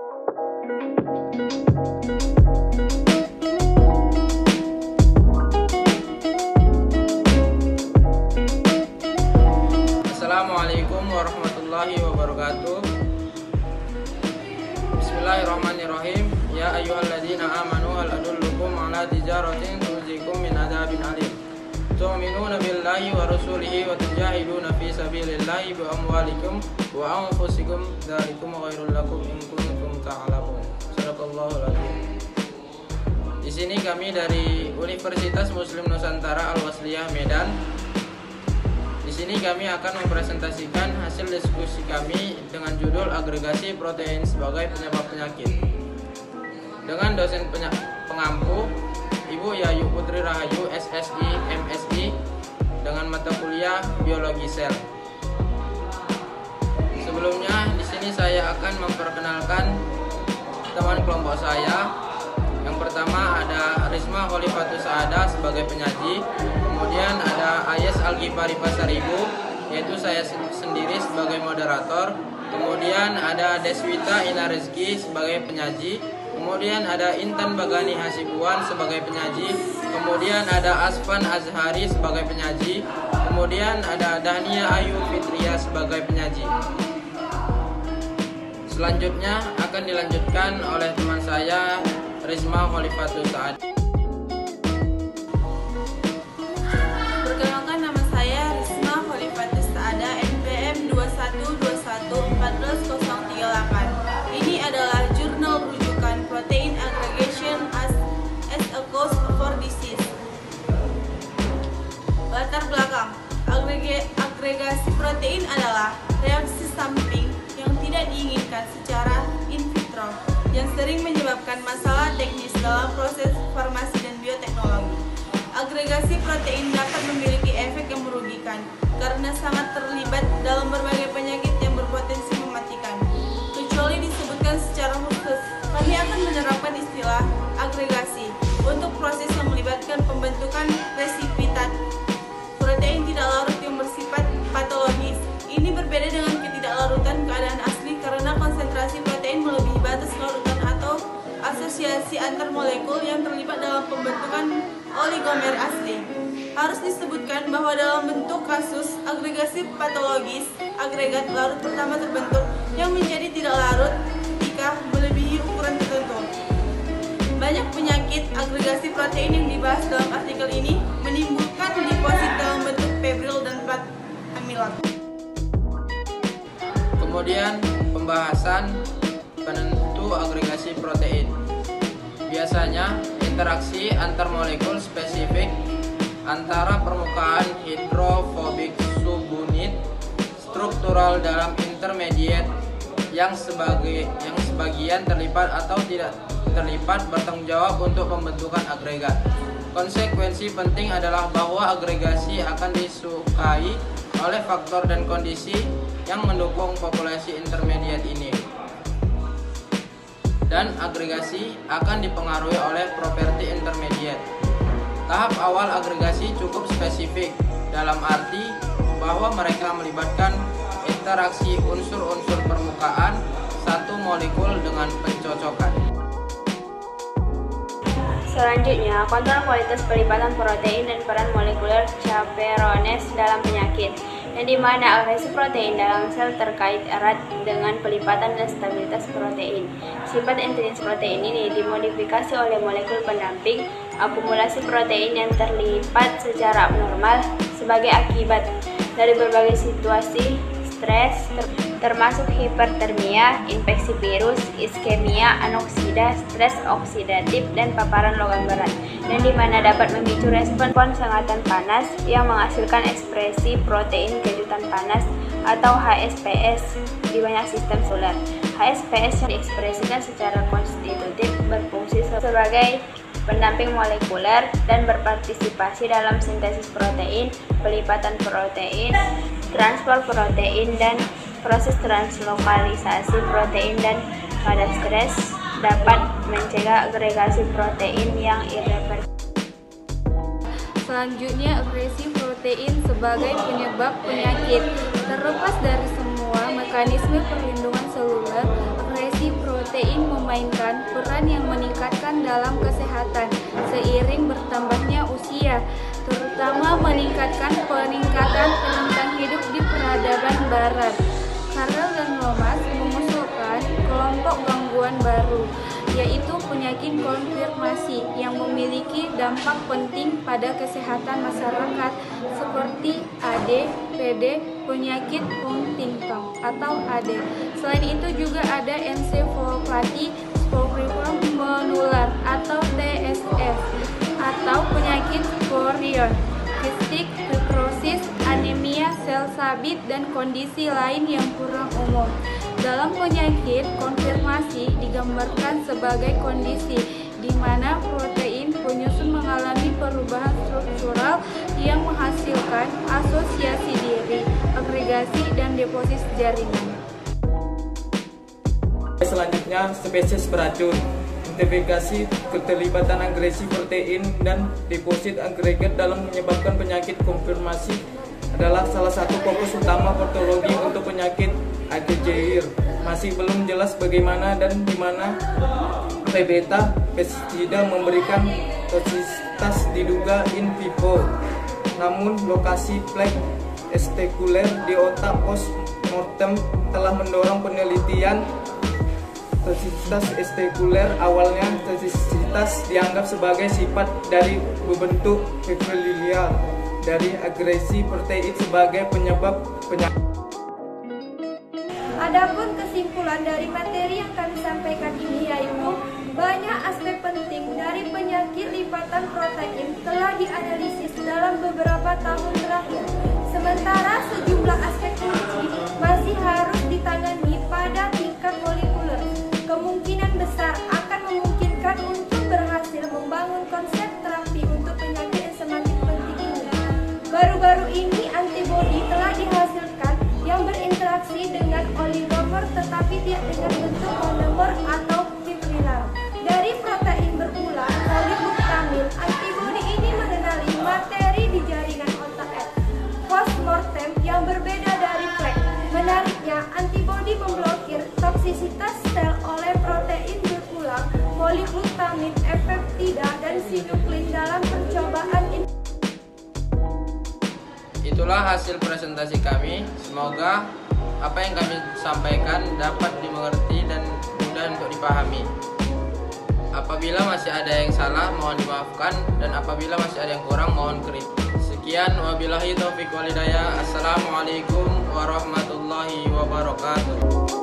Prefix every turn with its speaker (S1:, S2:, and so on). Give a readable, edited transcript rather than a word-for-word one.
S1: Assalamualaikum warahmatullahi wabarakatuh. Bismillahirrahmanirrahim. Ya ayyuhalladzina amanu hal adullukum ala tijaratin tunjikum min adzabin alim. Tu'minuna billahi wa rasulihi wa tujahiduna fi sabilillahi bi amwalikum wa anfusikum dzalikum khairul lakum in kuntum ta'lamun. Shadaqallahul adzim. Di sini kami dari Universitas Muslim Nusantara Al-Wasliyah Medan. Di sini kami akan mempresentasikan hasil diskusi kami dengan judul agregasi protein sebagai penyebab penyakit dengan dosen pengampu Ibu Yayu Putri Rahayu SSI MSI dengan mata kuliah biologi sel. Sebelumnya di sini saya akan memperkenalkan teman kelompok saya. Yang pertama ada Risma Khalifatus Saada sebagai penyaji, kemudian ada Ayes Algifari Pasaribu, yaitu saya sendiri sebagai moderator, kemudian ada Deswita Ina Rizki sebagai penyaji, kemudian ada Intan Bagani Hasibuan sebagai penyaji, kemudian ada Asfan Azhari sebagai penyaji, kemudian ada Dahnia Ayu Fitria sebagai penyaji. Selanjutnya akan dilanjutkan oleh teman saya Risma Khalifatus Saada.
S2: Perkenalkan, nama saya Risma Khalifatus Saada, NPM 2121-14038. Ini adalah jurnal rujukan Protein Aggregation as a Cause for Disease. Latar belakang, agregasi protein adalah reaksi samping yang tidak diinginkan secara in vitro yang sering menyebabkan masalah teknis dalam proses farmasi dan bioteknologi. Agregasi protein dapat memiliki efek yang merugikan karena sangat terlibat dalam berbagai penyakit yang berpotensi mematikan. Kecuali disebutkan secara khusus, kami akan menerapkan istilah agregasi untuk proses yang melibatkan pembentukan resipitat protein tidak larut yang bersifat patologis. Ini berbeda dengan ketidaklarutan keadaan asli karena konsentrasi protein melebihi batas larutan atau asosiasi antar molekul yang terlibat dalam pembentukan oligomer asli. Harus disebutkan bahwa dalam bentuk kasus agregasi patologis, agregat larut pertama terbentuk yang menjadi tidak larut ketika melebihi ukuran tertentu. Banyak penyakit agregasi protein yang dibahas dalam artikel ini menimbulkan deposit dalam bentuk fibril dan plat amilat.
S1: Kemudian pembahasan penentu agregasi protein. Biasanya interaksi antar molekul spesifik antara permukaan hidrofobik subunit struktural dalam intermediate yang sebagian terlibat atau tidak terlibat bertanggung jawab untuk pembentukan agregat. Konsekuensi penting adalah bahwa agregasi akan disukai oleh faktor dan kondisi yang mendukung populasi intermediate ini. Dan agregasi akan dipengaruhi oleh properti intermediate. Tahap awal agregasi cukup spesifik dalam arti bahwa mereka melibatkan interaksi unsur-unsur permukaan satu molekul dengan pencocokan.
S3: Selanjutnya, kontrol kualitas pelipatan protein dan peran molekuler chaperones dalam penyakit, yang dimana agresi protein dalam sel terkait erat dengan pelipatan dan stabilitas protein. Sifat intrinsik protein ini dimodifikasi oleh molekul pendamping akumulasi protein yang terlipat secara abnormal sebagai akibat dari berbagai situasi stres, termasuk hipertermia, infeksi virus, iskemia, anoksida, stres oksidatif, dan paparan logam berat, dan dimana dapat memicu respon sengatan panas yang menghasilkan ekspresi protein kejutan panas atau HSPS di banyak sistem seluler. HSPS yang diekspresikan secara konstitutif berfungsi sebagai pendamping molekuler dan berpartisipasi dalam sintesis protein, pelipatan protein, transport protein, dan proses translokalisasi protein. Dan pada stres dapat mencegah agregasi protein yang irreversibel.
S4: Selanjutnya, agresi protein sebagai penyebab penyakit. Terlepas dari semua mekanisme perlindungan seluler, agresi protein protein memainkan peran yang meningkatkan dalam kesehatan seiring bertambahnya usia, terutama meningkatkan peningkatan rentang hidup di peradaban barat. Karel dan Lomas mengusulkan kelompok gangguan baru, yaitu penyakit konfirmasi yang memiliki dampak penting pada kesehatan masyarakat seperti AD, PD, penyakit Huntington atau AD. Selain itu juga ada ensefalopati sporifera menular atau TSS atau penyakit prion, cystic fibrosis, anemia sel sabit, dan kondisi lain yang kurang umum. Dalam penyakit konfirmasi digambarkan sebagai kondisi di mana protein penyusun mengalami perubahan struktural yang menghasilkan asosiasi diri, agregasi, dan deposit jaringan.
S1: Selanjutnya, spesies beracun. Identifikasi keterlibatan agresi protein dan deposit agregat dalam menyebabkan penyakit konfirmasi adalah salah satu fokus utama patologi untuk penyakit ADGIR. Masih belum jelas bagaimana dan di mana P-beta pestisida memberikan toksisitas diduga in vivo. Namun lokasi plak testikuler di otak post mortem telah mendorong penelitian. Toksisitas testikuler awalnya toksisitas dianggap sebagai sifat dari bentuk familial dari agresi protein sebagai penyebab penyakit.
S5: Adapun kesimpulan dari materi yang kami sampaikan ini yaitu banyak aspek penting dari penyakit lipatan protein telah dianalisis dalam beberapa tahun terakhir. Sementara sejumlah aspek kunci masih harus ditangani pada tingkat molekuler. Kemungkinan besar akan memungkinkan untuk berhasil membangun konsep terapi untuk penyakit yang semakin penting ini. Baru-baru ini antibodi telah dihasilkan yang berinteraksi dengan oligomer tetapi tidak dengan bentuk monomer atau fibril. Dari protein berulang poliglutamil, antibodi ini mengenali materi di jaringan otak post-mortem yang berbeda dari plak. Menariknya, antibodi memblokir toksisitas sel oleh protein berulang poliglutamil, peptida, dan sinuklin dalam percobaan ini.
S1: Itulah hasil presentasi kami. Semoga apa yang kami sampaikan dapat dimengerti dan mudah untuk dipahami. Apabila masih ada yang salah, mohon dimaafkan, dan apabila masih ada yang kurang, mohon kritik. Sekian, wabillahi taufiq wal hidayah. Assalamualaikum warahmatullahi wabarakatuh.